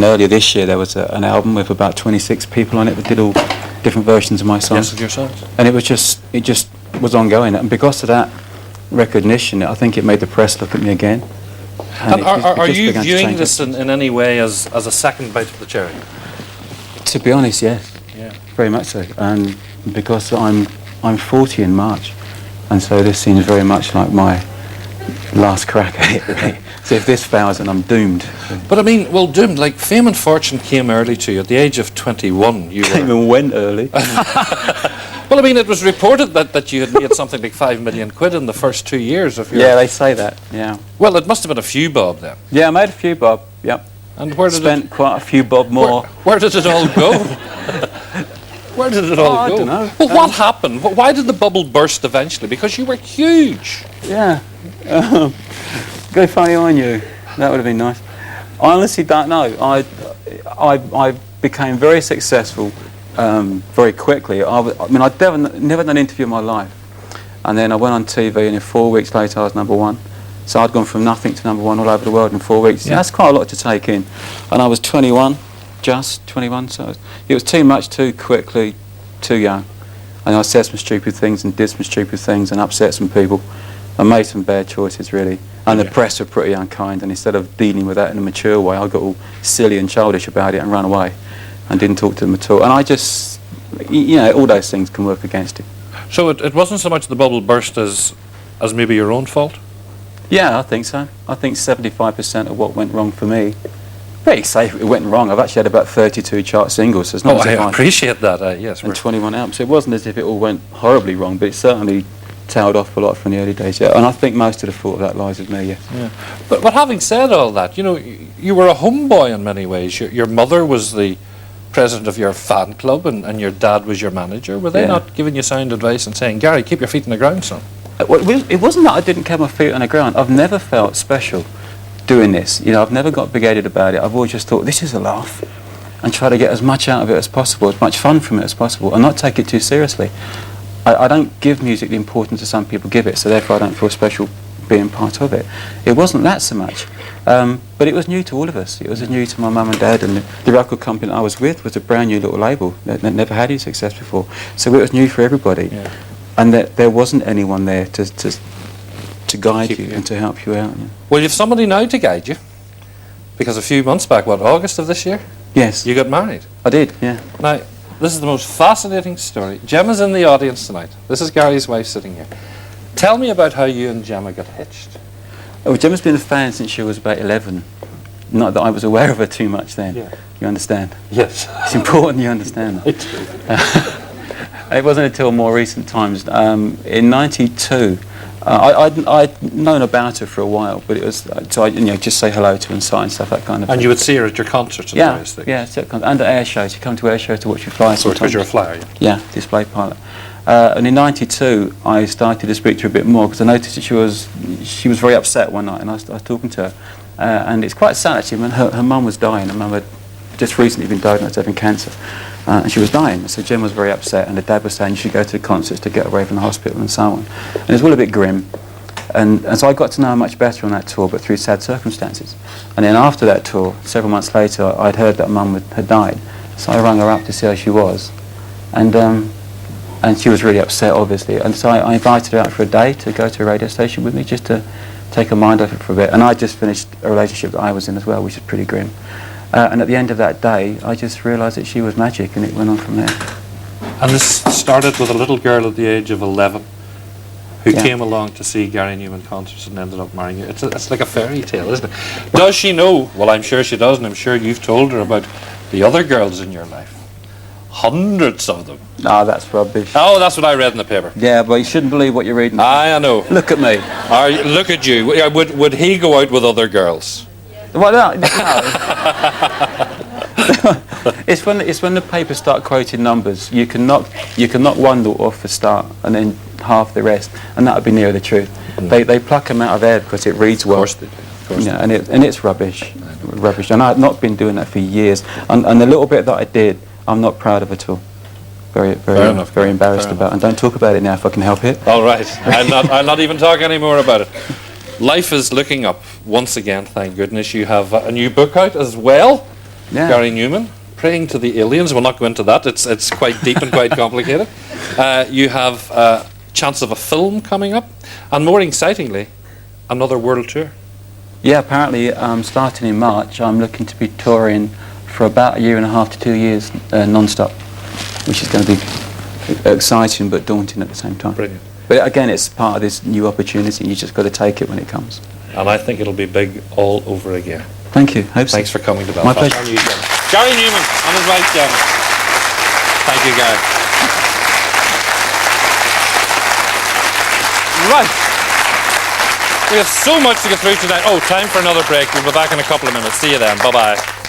earlier this year there was an album with about 26 people on it that did all different versions of my songs. Yes, of your songs. And it just was ongoing. And because of that recognition, I think it made the press look at me again. And are you viewing this in any way as a second bite of the cherry? To be honest, yes. Yeah. Very much so. And because I'm 40 in March, and so this seems very much like my last crack at it, really. So if this fails, then I'm doomed. But I mean, well, doomed, like fame and fortune came early to you. At the age of 21, you came and went early. Well, I mean, it was reported that you had made something like £5 million in the first 2 years of your... Yeah, they say that, yeah. Well, it must have been a few bob then. Yeah, I made a few bob, yep. And where did Spent quite a few bob more. Where did it all go? Where did it all go? I don't know. Well, what happened? Why did the bubble burst eventually? Because you were huge. Yeah. Go funny on you. That would have been nice. I honestly don't know. I became very successful very quickly. I mean, I'd never done an interview in my life. And then I went on TV, and in 4 weeks later I was #1. So I'd gone from nothing to #1 all over the world in 4 weeks. Yeah. That's quite a lot to take in. And I was 21, just 21, so it was too much, too quickly, too young. And I said some stupid things and did some stupid things and upset some people. I made some bad choices, really. And the press were pretty unkind, and instead of dealing with that in a mature way, I got all silly and childish about it and ran away and didn't talk to them at all. And I just, you know, all those things can work against it. So it wasn't so much the bubble burst as maybe your own fault? Yeah, I think so. I think 75% of what went wrong for me, pretty safe it went wrong. I've actually had about 32 chart singles. So it's not I appreciate that, yes. And 21 albums. It wasn't as if it all went horribly wrong, but it certainly tailed off a lot from the early days, yeah. And I think most of the fault of that lies with me, yes. Yeah. But having said all that, you know, you were a homeboy in many ways. Your mother was the president of your fan club, and your dad was your manager. Were they not giving you sound advice and saying, Gary, keep your feet on the ground, son? Well, it wasn't that I didn't keep my feet on the ground. I've never felt special doing this. You know, I've never got big-headed about it. I've always just thought, this is a laugh, and try to get as much out of it as possible, as much fun from it as possible, and not take it too seriously. I don't give music the importance that some people give it, so therefore I don't feel special being part of it. It wasn't that so much, but it was new to all of us. It was new to my mum and dad, and the record company that I was with was a brand new little label that never had any success before, so it was new for everybody. Yeah. And there wasn't anyone there to guide you and to help you out. Yeah. Well, you've somebody now to guide you, because a few months back, what, August of this year? Yes. You got married. I did, yeah. Now, this is the most fascinating story. Gemma's in the audience tonight. This is Gary's wife sitting here. Tell me about how you and Gemma got hitched. Oh, Gemma's been a fan since she was about 11. Not that I was aware of her too much then. Yeah. You understand? Yes. It's important you understand that. It wasn't until more recent times. In '92, I'd known about her for a while, but it was to just say hello to her and sign stuff, that kind of thing. And you would see her at your concerts and various things? Yeah, and at air shows. You come to air shows to watch you fly. So because you're a flyer? Yeah, display pilot. And in '92, I started to speak to her a bit more because I noticed that she was very upset one night, and I was talking to her. And it's quite sad actually. When her mum was dying, her mum had just recently been diagnosed having cancer. And she was dying, so Jim was very upset, and the dad was saying you should go to the concerts to get away from the hospital and so on. And it was all a bit grim, and so I got to know her much better on that tour, but through sad circumstances. And then after that tour, several months later, I'd heard that Mum had died, so I rang her up to see how she was, and she was really upset, obviously, and so I invited her out for a day to go to a radio station with me, just to take her mind off it for a bit. And I just finished a relationship that I was in as well, which is pretty grim. And at the end of that day, I just realised that she was magic, and it went on from there. And this started with a little girl at the age of 11 who came along to see Gary Numan concerts and ended up marrying you. It's like a fairy tale, isn't it? Does she know? Well, I'm sure she does, and I'm sure you've told her about the other girls in your life. Hundreds of them. No, that's rubbish. Oh, that's what I read in the paper. Yeah, but you shouldn't believe what you're reading. I know. Look at me. Look at you. Would he go out with other girls? Well, no. It's when the papers start quoting numbers. You can knock one lot off the start, and then half the rest, and that would be near the truth. They pluck them out of there because it reads well. Of course they do. And it's rubbish. Rubbish. And I've not been doing that for years. And the little bit that I did, I'm not proud of at all. Very embarrassed about, and don't talk about it now if I can help it. All right, I'll not even talk anymore about it. Life is looking up once again. Thank goodness you have a new book out as well. Yeah. Gary Numan, Praying to the Aliens. We'll not go into that. It's quite deep and quite complicated. You have a chance of a film coming up, and more excitingly, another world tour. Yeah, apparently starting in March, I'm looking to be touring for about 1.5 to 2 years non-stop, which is going to be exciting but daunting at the same time. Brilliant. But again, it's part of this new opportunity. You just got to take it when it comes. And I think it'll be big all over again. Thank you. Hope so. Thanks for coming to Belfast. My pleasure. Gary Numan, on his right, Gavin. Thank you, Gary. Right. We have so much to get through tonight. Oh, time for another break. We'll be back in a couple of minutes. See you then. Bye-bye.